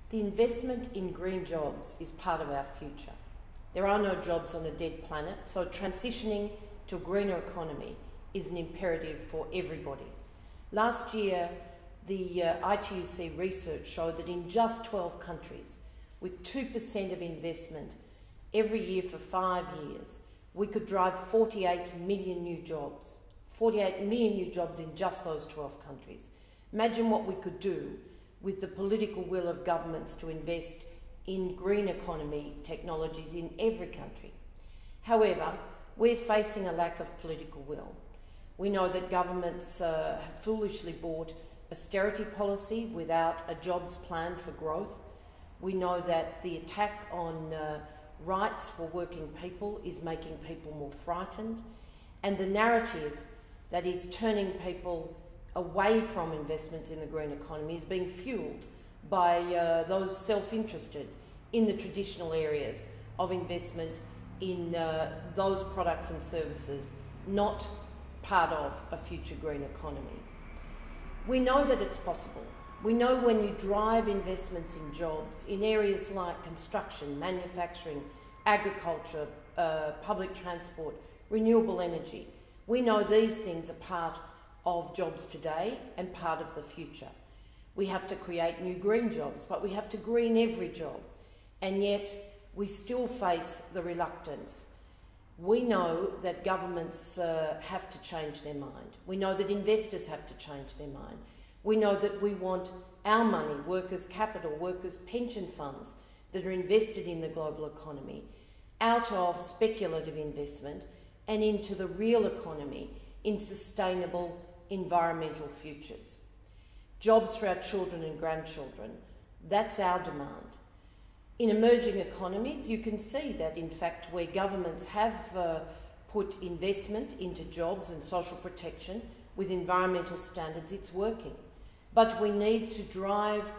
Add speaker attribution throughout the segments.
Speaker 1: The investment in green jobs is part of our future. There are no jobs on a dead planet, so transitioning to a greener economy is an imperative for everybody. Last year, the ITUC research showed that in just 12 countries, with 2% of investment every year for 5 years, we could drive 48 million new jobs. 48 million new jobs in just those 12 countries. Imagine what we could do with the political will of governments to invest in green economy technologies in every country. However, we're facing a lack of political will. We know that governments have foolishly bought austerity policy without a jobs plan for growth. We know that the attack on rights for working people is making people more frightened, and the narrative that is turning people away from investments in the green economy is being fuelled by those self-interested in the traditional areas of investment in those products and services not part of a future green economy. We know that it's possible. We know when you drive investments in jobs in areas like construction, manufacturing, agriculture, public transport, renewable energy, we know these things are part of jobs today and part of the future. We have to create new green jobs, but we have to green every job, and yet we still face the reluctance. We know that governments have to change their mind. We know that investors have to change their mind. We know that we want our money, workers' capital, workers' pension funds that are invested in the global economy, out of speculative investment and into the real economy in sustainable environmental futures. Jobs for our children and grandchildren, that's our demand. In emerging economies, you can see that, in fact, where governments have put investment into jobs and social protection with environmental standards, it's working. But we need to drive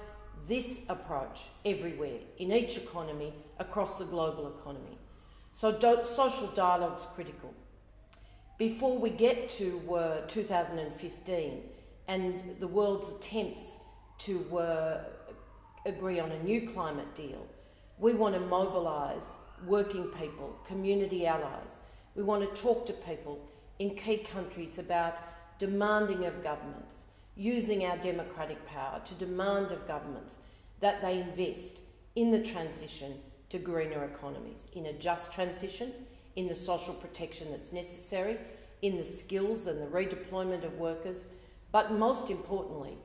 Speaker 1: this approach everywhere, in each economy, across the global economy. So social dialogue's critical. Before we get to 2015 and the world's attempts to agree on a new climate deal, we want to mobilise working people, community allies. We want to talk to people in key countries about demanding of governments, using our democratic power to demand of governments that they invest in the transition to greener economies, in a just transition, in the social protection that's necessary, in the skills and the redeployment of workers, but most importantly,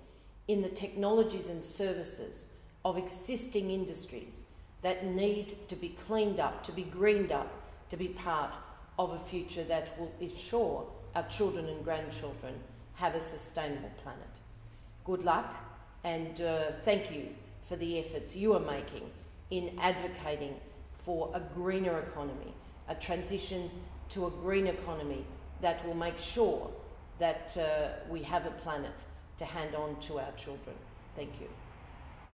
Speaker 1: in the technologies and services of existing industries that need to be cleaned up, to be greened up, to be part of a future that will ensure our children and grandchildren have a sustainable planet. Good luck, and thank you for the efforts you are making in advocating for a greener economy, a transition to a green economy that will make sure that we have a planet to hand on to our children. Thank you.